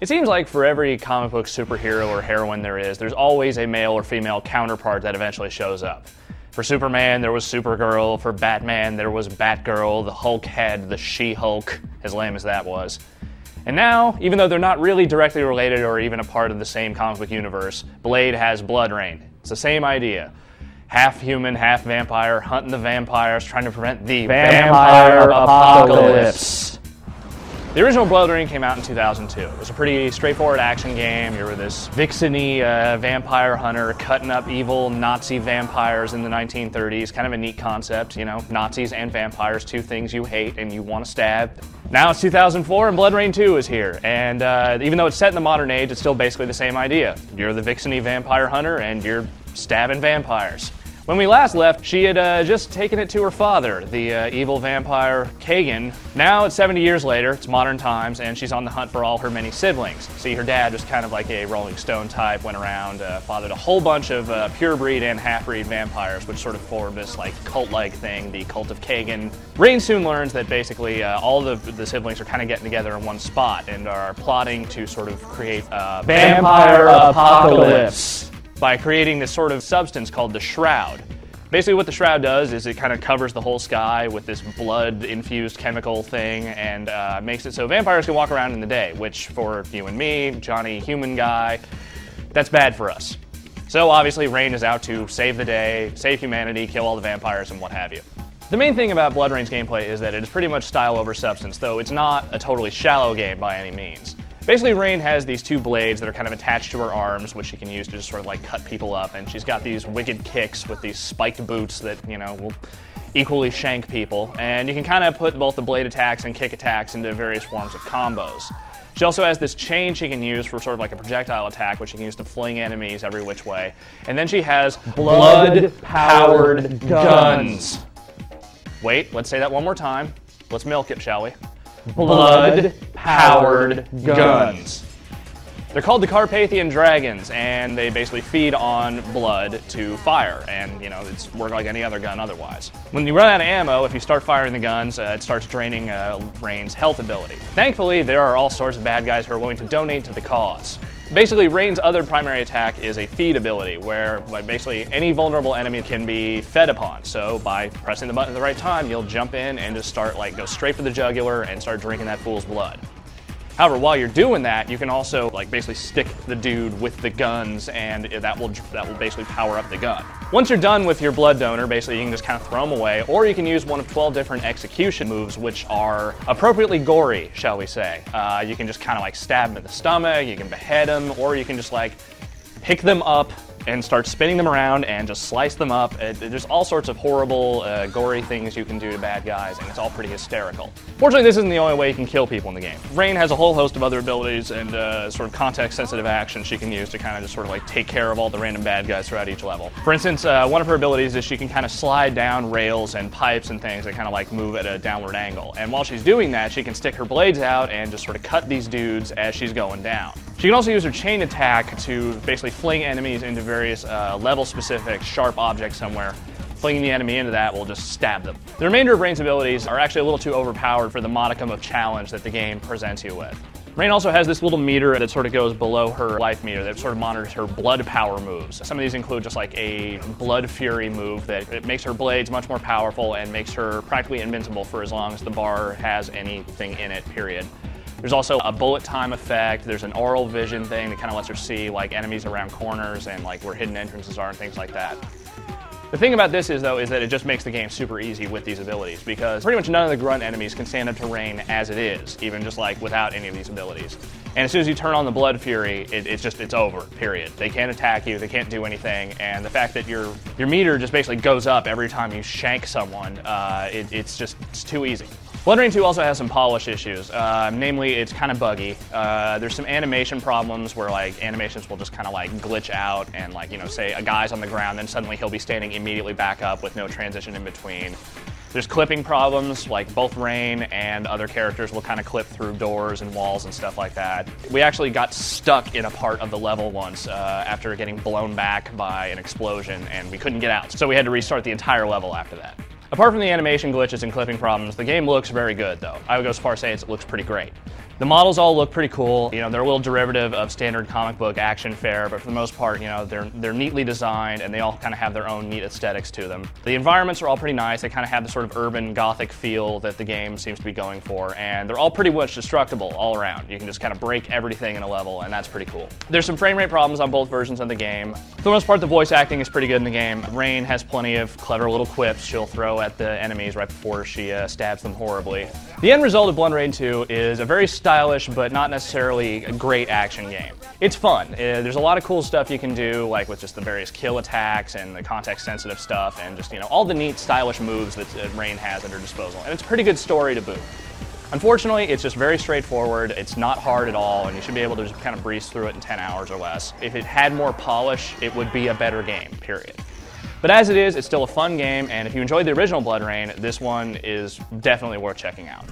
It seems like for every comic book superhero or heroine there's always a male or female counterpart that eventually shows up. For Superman, there was Supergirl. For Batman, there was Batgirl. The Hulk had the She-Hulk, as lame as that was. And now, even though they're not really directly related or even a part of the same comic book universe, Blade has BloodRayne. It's the same idea. Half human, half vampire, hunting the vampires, trying to prevent the vampire apocalypse. The original BloodRayne came out in 2002. It was a pretty straightforward action game. You were this vixen-y vampire hunter cutting up evil Nazi vampires in the 1930s. Kind of a neat concept, you know, Nazis and vampires, two things you hate and you want to stab. Now it's 2004 and BloodRayne 2 is here, and even though it's set in the modern age, it's still basically the same idea. You're the vixen-y vampire hunter and you're stabbing vampires. When we last left, she had just taken it to her father, the evil vampire Kagan. Now it's 70 years later, it's modern times, and she's on the hunt for all her many siblings. See, her dad was kind of like a Rolling Stone type, went around, fathered a whole bunch of pure-breed and half-breed vampires, which sort of formed this like cult-like thing, the Cult of Kagan. Rain soon learns that basically all the siblings are kind of getting together in one spot and are plotting to sort of create a vampire apocalypse by creating this sort of substance called the Shroud. Basically what the Shroud does is it kind of covers the whole sky with this blood-infused chemical thing and makes it so vampires can walk around in the day, which for you and me, Johnny Human Guy, that's bad for us. So obviously Rain is out to save the day, save humanity, kill all the vampires and what have you. The main thing about BloodRayne's gameplay is that it is pretty much style over substance, though it's not a totally shallow game by any means. Basically, Rain has these two blades that are kind of attached to her arms, which she can use to just sort of like cut people up, and she's got these wicked kicks with these spiked boots that, you know, will equally shank people, and you can kind of put both the blade attacks and kick attacks into various forms of combos. She also has this chain she can use for sort of like a projectile attack, which she can use to fling enemies every which way. And then she has blood-powered guns. Wait, let's say that one more time. Let's milk it, shall we? Blood-powered guns. They're called the Carpathian Dragons, and they basically feed on blood to fire, and, you know, it's work like any other gun otherwise. When you run out of ammo, if you start firing the guns, it starts draining Rain's health ability. Thankfully, there are all sorts of bad guys who are willing to donate to the cause. Basically, Rain's other primary attack is a feed ability, where basically any vulnerable enemy can be fed upon. So by pressing the button at the right time, you'll jump in and just start go straight for the jugular and start drinking that fool's blood. However, while you're doing that, you can also basically stick the dude with the guns, and that will basically power up the gun. Once you're done with your blood donor, basically you can just kind of throw them away, or you can use one of 12 different execution moves, which are appropriately gory, shall we say. You can just kind of stab them in the stomach, you can behead them, or you can just pick them up and start spinning them around and just slice them up. There's all sorts of horrible, gory things you can do to bad guys, and it's all pretty hysterical. Fortunately, this isn't the only way you can kill people in the game. Rain has a whole host of other abilities and sort of context-sensitive actions she can use to kind of just sort of take care of all the random bad guys throughout each level. For instance, one of her abilities is she can kind of slide down rails and pipes and things that kind of move at a downward angle. And while she's doing that, she can stick her blades out and just sort of cut these dudes as she's going down. She can also use her chain attack to basically fling enemies into various level-specific sharp objects somewhere. Flinging the enemy into that will just stab them. The remainder of Rain's abilities are actually a little too overpowered for the modicum of challenge that the game presents you with. Rain also has this little meter that sort of goes below her life meter that sort of monitors her blood power moves. Some of these include just a blood fury move that it makes her blades much more powerful and makes her practically invincible for as long as the bar has anything in it, period. There's also a bullet time effect. There's an aural vision thing that kind of lets her see enemies around corners and where hidden entrances are and things like that. The thing about this is that it just makes the game super easy with these abilities, because pretty much none of the grunt enemies can stand up to Rain as it is, even just without any of these abilities. And as soon as you turn on the Blood Fury, it's over, period. They can't attack you, they can't do anything, and the fact that your meter just basically goes up every time you shank someone, it's too easy. BloodRayne 2 also has some polish issues, namely it's kind of buggy. There's some animation problems where animations will just kind of glitch out and say a guy's on the ground, then suddenly he'll be standing immediately back up with no transition in between. There's clipping problems, both Rain and other characters will kind of clip through doors and walls and stuff like that. We actually got stuck in a part of the level once after getting blown back by an explosion, and we couldn't get out, so we had to restart the entire level after that. Apart from the animation glitches and clipping problems, the game looks very good, though. I would go as far as saying it looks pretty great. The models all look pretty cool. You know, they're a little derivative of standard comic book action fare, but for the most part, you know, they're neatly designed and they all kind of have their own neat aesthetics to them. The environments are all pretty nice. They kind of have the sort of urban gothic feel that the game seems to be going for, and they're all pretty much destructible all around. You can just kind of break everything in a level, and that's pretty cool. There's some frame rate problems on both versions of the game. For the most part, the voice acting is pretty good in the game. Rayne has plenty of clever little quips she'll throw at the enemies right before she stabs them horribly. The end result of BloodRayne 2 is a very stylish but not necessarily a great action game. It's fun. There's a lot of cool stuff you can do, like with just the various kill attacks and the context-sensitive stuff, and just, you know, all the neat, stylish moves that Rayne has at her disposal. And it's a pretty good story to boot. Unfortunately, it's just very straightforward. It's not hard at all, and you should be able to just kind of breeze through it in 10 hours or less. If it had more polish, it would be a better game, period. But as it is, it's still a fun game, and if you enjoyed the original BloodRayne, this one is definitely worth checking out.